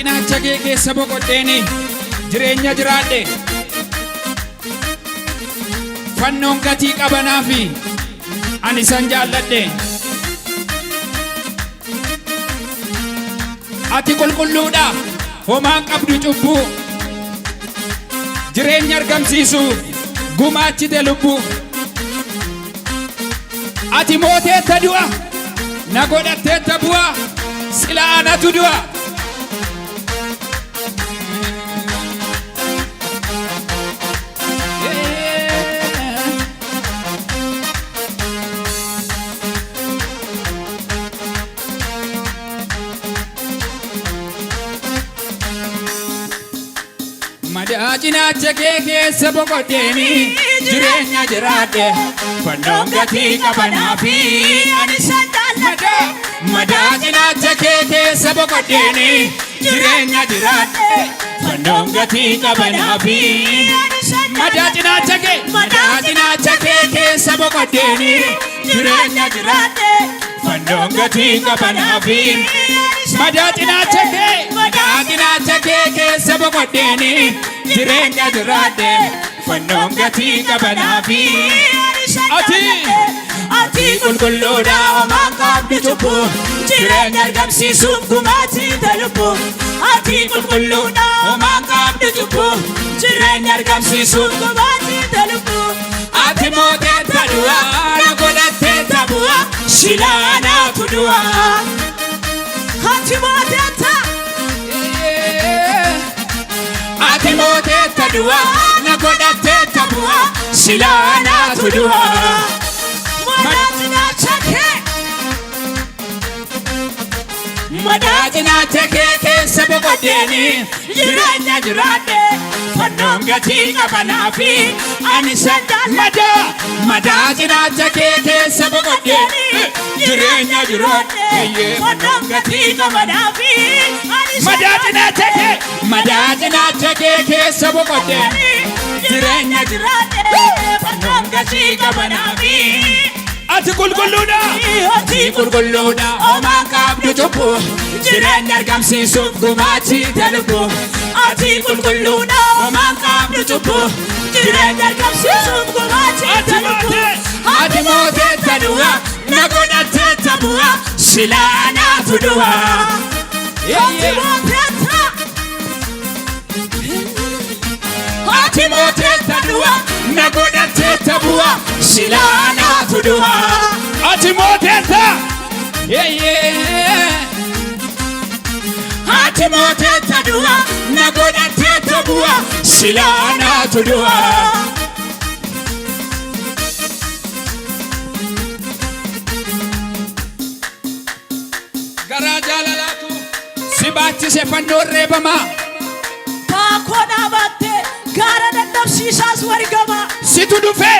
cinaacha kee keessa boqodheeni jireenya jiraadhe fannoon gatii qabanaafi ani san jaalladhe ati qulqulluudha homaan qabdu cubbuu jireenya argamsiisuuf gumaachite lubbuu ati mooteetta du'a na godhatteetta bu'aa silaa anatu du'a madaa cinaacha kee keessa boqodheeni jireenya jiraadhe fannoon gatii qabanaafi ani san jaalladhe madaa cinaacha kee keessa boqodheeni jireenya jiraadhe fannoon gatii qabanaafi madaa cinaacha kee keessa boqodheeni jireenya jiraadhe fannoon gatii qabanaafi madaa cinaacha kee keessa boqodheeni jireenya jiraadhe fannoon gatii qabanaafi ati qulqulluudha homaan qabdu cubbuu jireenya argamsiisuuf gumaachite lubbuu ati qulqulluudha homaan qabdu cubbuu jireenya argamsiisuuf gumaachite lubbuu ati mooteetta du'a na godhatteetta bu'aa silaa anaatu du'a ati mooteetta du'a na godhatteetta bu'aa silaa anaatu du'a madaa cinaacha kee keessa boqodheeni jireenya jiraadhe fannoon gatii qabanaafi ani san jaalladhe madaa cinaacha kee keessa boqodheeni jireenya jiraadhe fannoon gatii qabanaafi madaa cinaacha kee keessa boqodheeni jireenya jiraadhe fannoon gatii qabanaafi ati qulqulluudha homaan qabdu cubbuu jireenya argamsiisuuf gumaachite lubbuu ati qulqulluudha homaan qabdu cubbuu jireenya argamsiisuuf gumaachite lubbuu ati mooteetta du'a na godhatteetta bu'aa silaa anaatu du'a ati mooteetta du'a na godhatteetta bu'aa silaa anaatu du'a ati mooteetta ati mooteetta du'a na godhatteetta bu'aa silaa anaatu du'a garaa jaalalaatu si baachise fannoon reebamaa baakoo dhaabatte gaara dadhabsiisaas wargama situ dhufe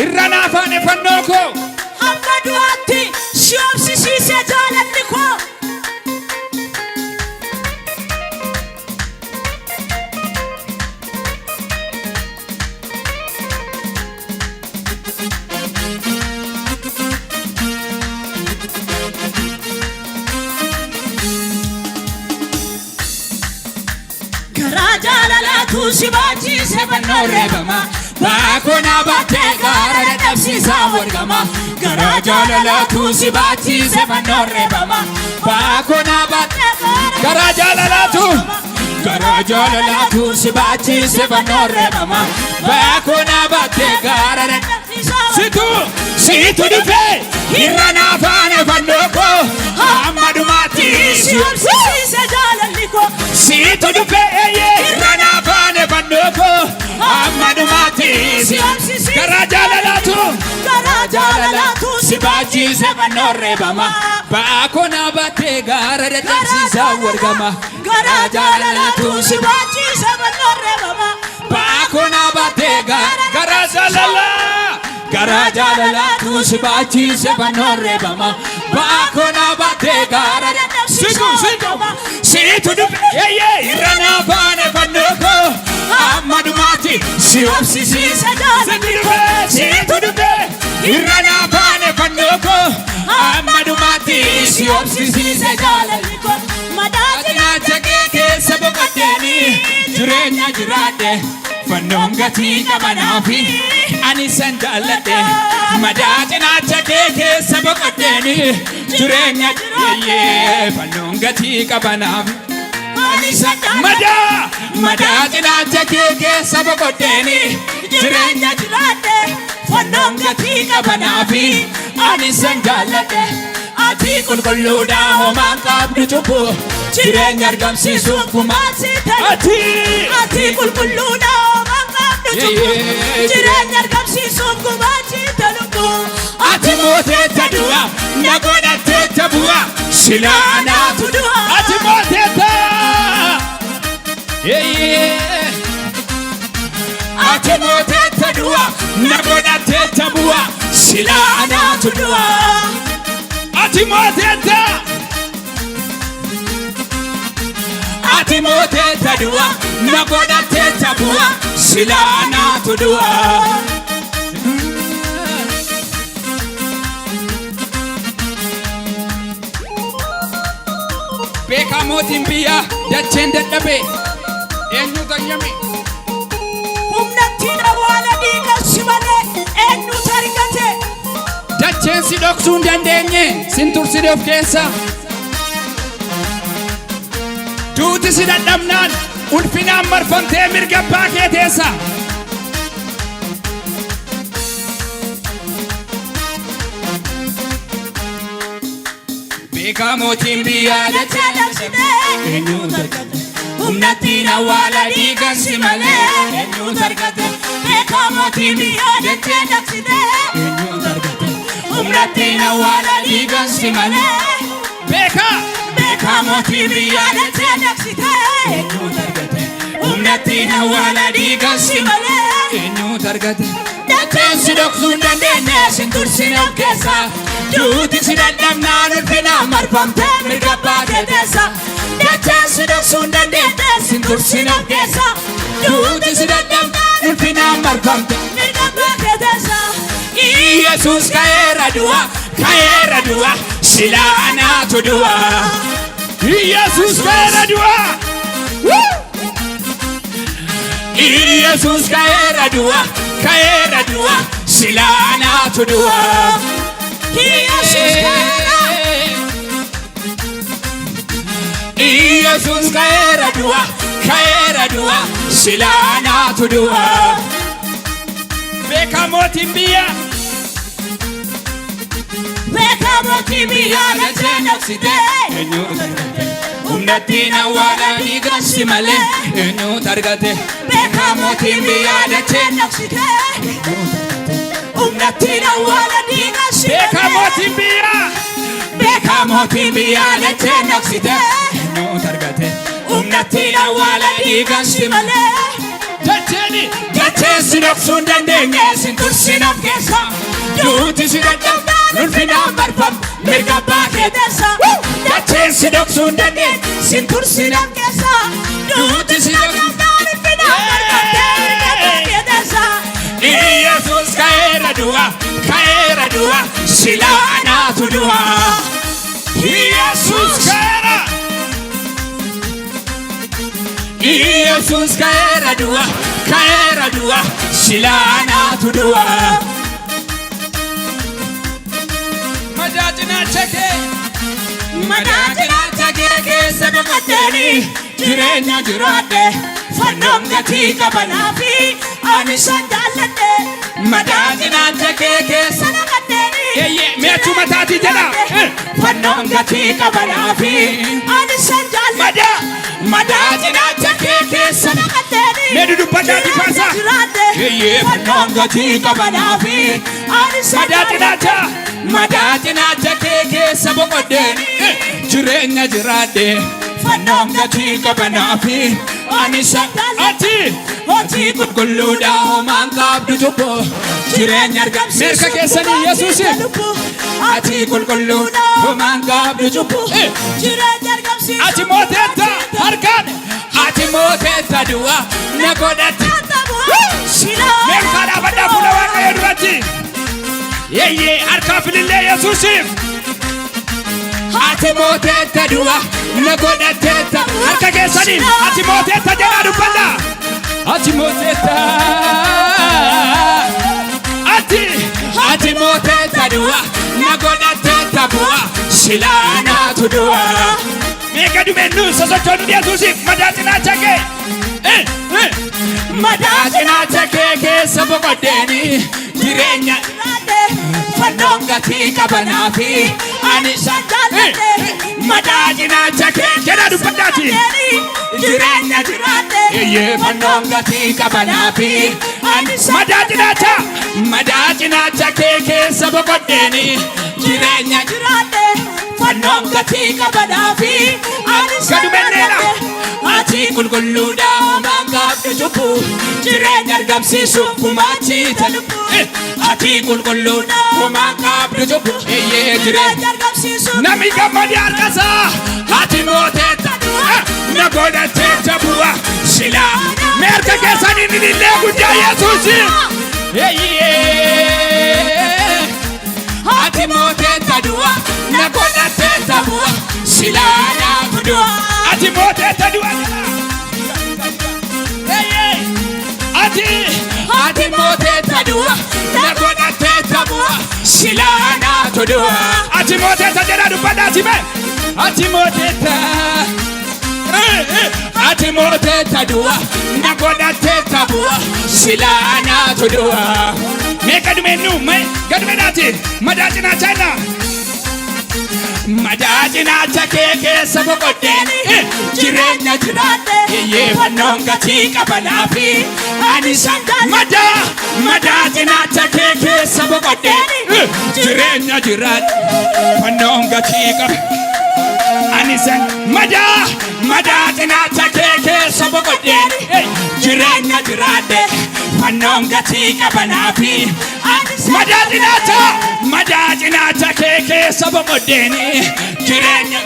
irra naafaane fannoo koo hamma du'aatti si obsisiise jaalalli koo garaa jaalalaatu si baachise fannoon reebamaa baakoo dhaabatte gaara dadhabsiisaa wargama garaa jaalalaatu si baachise fannoon reebamaa baakoo dhaabatte garaa jaalalaatu si baachise fannoon reebamaa baakoo dhaabatte gaara dadhabsiisaa situ dhufe irra naafaane fannoo koo hamma dhumaatti si obsisiise jaalalli koo situ dhufe irra naafaane fannoo koo hamma dhumaatti garaa jaalalaatu si baachise fannoon reebamaa baakoo dhaabatte gaara dadhabsiisaa wargama garaa jaalalaatu si baachise fannoon reebamaa baakoo dhaabatte garaa jaalalaatu si baachise fannoon reebamaa baakoo dhaabatte gaara dadhabsiisaa situ dhufe irra naafaane fannoo koo hamma dhumaatti si obsisiise jaalalli koo situ dhufe irra naafaane fannoo koo hamma dhumaatti si obsisiise jaalalli koo madaa cinaacha kee keessa jireenya jiraadhe fannoon gatii qabanaafi ani san jaalladhe madaa cinaacha kee keessa boqodheeni jireenya jiraadhe fannoon gatii qabanaafi ani san madaa cinaacha kee keessa boqodheeni jireenya jiraadhe fannoon gatii qabanaafi ani san jaalladhe ati qulqulluudha homaan qabdu cubbuu jireenya argamsiisuuf kumaasi ta'e ati qulqulluudha homaan qabdu cubbuu jireenya argamsiisuuf kumaasi ta'e ati mooteetta du'a na godhatteetta bu'a silaa anaatu du'a ati mooteetta ati mooteetta du'a na godhatteetta bu'a silaa anaatu du'a ati mooteetta ati mooteetta du'a na godhatteetta bu'a silaa anaatu du'a beekaa mootiin biyyaa dacheen dadhabe eenyutu ayyame humnatti dhawaala dhiigashi malee eenyutu argate dacheen si dhoksuu hin dandeenye sin tursine of keessa duuti si dadhabnaan ulfinaan marfamtee mirga abbaa kee teessa beekaa mootiin biyyaa dachee dhabsite eenyutu argate humnatti dhawaala dhiigashi malee eenyutu argate beekaa mootiin biyyaa dachee dhabsite eenyutu argate humnatti dhawaala dhiigashi malee beekaa mootii biyyaa dachee dhabsite eenyutu argate humnatti dhawaala dhiigashi malee eenyutu argate dacheen si dhoksuu hin dandeenye sin tursine of keessa duuti si dadhabnaan ulfinaan marfamtee mirga abbaa kee teessa dacheen si dhoksuu hin dandeenye sin tursine of keessa duuti si dadhabnaan ulfinaan marfamtee mirga abbaa kee teessa Yesus ka'eera du'a silaa anaatu du'a Yesus ka'eera du'a Yesus ka'eera du'a silaa anaatu du'a Yesus ka'eera du'a silaa anaatu du'a beekaa mootiin biyyaa dachee dhabsite eenyutu argate humnatti dhawaala dhiigashi malee eenyutu argate beekaa mootiin biyyaa dachee dhabsite humnatti dhawaala dhiigashi beekaa mootiin biyyaa dachee dhabsite eenyutu argate humnatti dhawaala dhiigashi malee dacheen si dhoksuu hin dandeenye sin tursine of keessa duuti si dadhabnaan ulfinaan marfam mirga abbaa kee teessa dacheen si dhoksuu hin dandeenye sin tursine of keessa duuti si dadhabnaan ulfinaan marfamtee mirga abbaa kee teessa Yesus ka'eera du'a silaa anaatu du'a Yesus ka'eera du'a silaa anaatu du'a madaa cinaacha kee keessa boqodheeni jireenya jiraadhe fannoon gatii qabanaafi ani san jaalladhe madaa cinaacha kee keessa boqodheeni mi'achuu mataatii jedha fannoon gatii qabanaafi ani san jaalladhe madaa cinaacha kee keessa boqodheeni meedu dubbadhaati faarsa fannoon gatii qabanaafi ani san madaa cinaacha kee keessa boqodheeni jireenya jiraadhe fannoon gatii qabanaafi ani san ati qulqulluudha homaan qabdu cubbuu jireenya argamsiisuuf mirga keessanii Yesuusiif ati qulqulluudha homaan qabdu cubbuu jireenya argamsiisuuf ati mooteetta harkaan ati mooteetta du'a na godhatte meeqaadhaa badhaa fuula Waaqayyoo duratti harkaa filillee Yesuusiif ati mooteetta du'a na godhatteetta harka keessaniin ati mooteetta jedhaa dubbadha ati mooteetta ati mooteetta du'a na godhatteetta bu'a silaanaatu du'a meeqa dumennu sosochoonu dhiyeessuusiif madaa cinaacha kee madaa cinaacha kee keessa boqoddeeni jireenya fannoon gatii qabanaafi ani isaan jaalladhe madaa cinaacha kee jedhaa dubbadhaati jireenya jiraadhe fannoon gatii qabanaafi ani madaa cinaacha kee keessa boqoddeeni jireenya jiraadhe fannoon gatii qabanaafi ani isaan jaalladhe ati qulqulluudha homaan gaafne cubbu jireenya argamsiisuuf gumaachita lubbu ati qulqulluudha homaan gaafne cubbu jireenya argamsiisuuf namni gammade harkasaa ati mooteetta na godhatteetta bu'a silaa meerka keessaniin ilillee guddaa Yesuusi ati mooteetta du'a na godhatteetta bu'a silaa naaf du'a ati mooteetta du'a ati mooteetta du'a na godhatteetta bu'a silaa naaf du'a ati mooteetta jedhaa dubbadhaati mee ati mooteetta du'a na godhatteetta bu'a silaa naaf du'a mee gadumennu mee gadumenaati madaa cinaacha innaa madaa cinaacha kee keessa boqoddeeni jireenya jiraadhe fannoon gatii qabanaafi ani isaan madaa cinaacha kee keessa boqoddeeni jireenya jiraadhe fannoon gatii qaba ani isaan madaa cinaacha kee keessa boqoddeeni jireenya jiraadhe fannoon gatii qabanaafi madaa cinaacha kee keessa boqoddeeni jireenya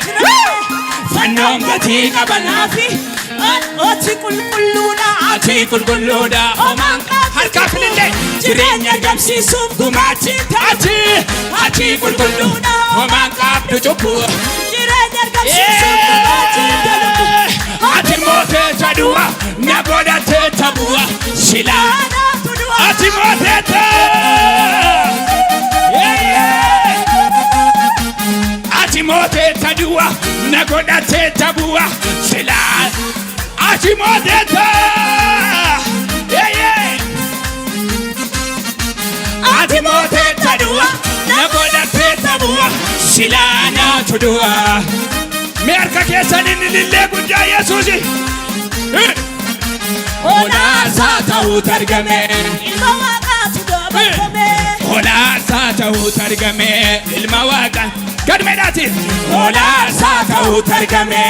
fannoon gatii qabanaafi ati qulqulluudha homaan harkaa filillee jireenya argamsiisuuf gumaachita ati qulqulluudha homaan qabdu cubbu jireenya argamsiisuuf gumaachita lubbu ati mooteetta du'a na godhatteetta bu'a silaa ati mooteetta ati mooteetta du'a na godhatteetta bu'a silaa ati mooteetta ati mooteetta du'a na godhatteetta bu'a silaa naatu du'a mee harka keessaniin ilillee guddaa Yesuusi Olaasaa ta'uutu argame ilma waaqaatu dabarfame olaasaa ta'uutu argame ilma waaqa gadmeedhaati olaasaa ta'uutu argame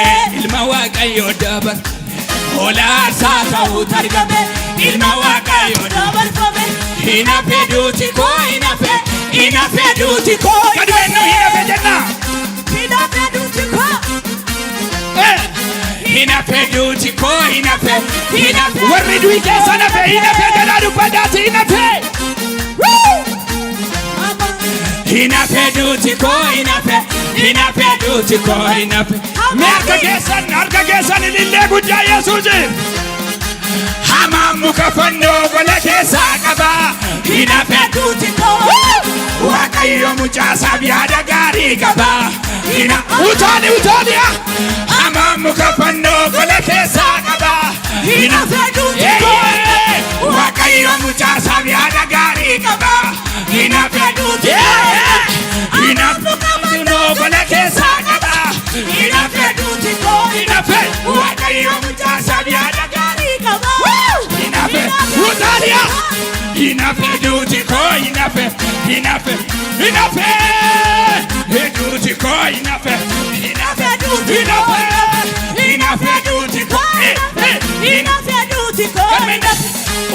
ilma waaqayyoo dabarfame olaasaa ta'uutu argame ilma waaqayyoo dabarfame hinafe duuti koo hinafe duuti koo gadmeennu hinafe jenna hinafe duuti koo hinafe duuti koo hinafe warri du'i keessa nafe hinafe jedhaa dubbadhaati hinafe duuti koo hinafe duuti koo hinafe mee harka keessan ilillee guddaa Yesuusi hamaan muka fannoo gola keessaa qaba hinafe duuti koo waaqayyo mucaasaaf yaada gaarii qaba utaani hamaan muka fannoo gola keessaa qaba hinafe duuti koo waaqayyo mucaasaaf yaada gaarii qaba hinafe duuti muka fannoo gola keessaa qaba hinafe duuti koo waaqayyo mucaasaaf yaada gaarii qaba hinafe utaani hinafe duuti koo hinafe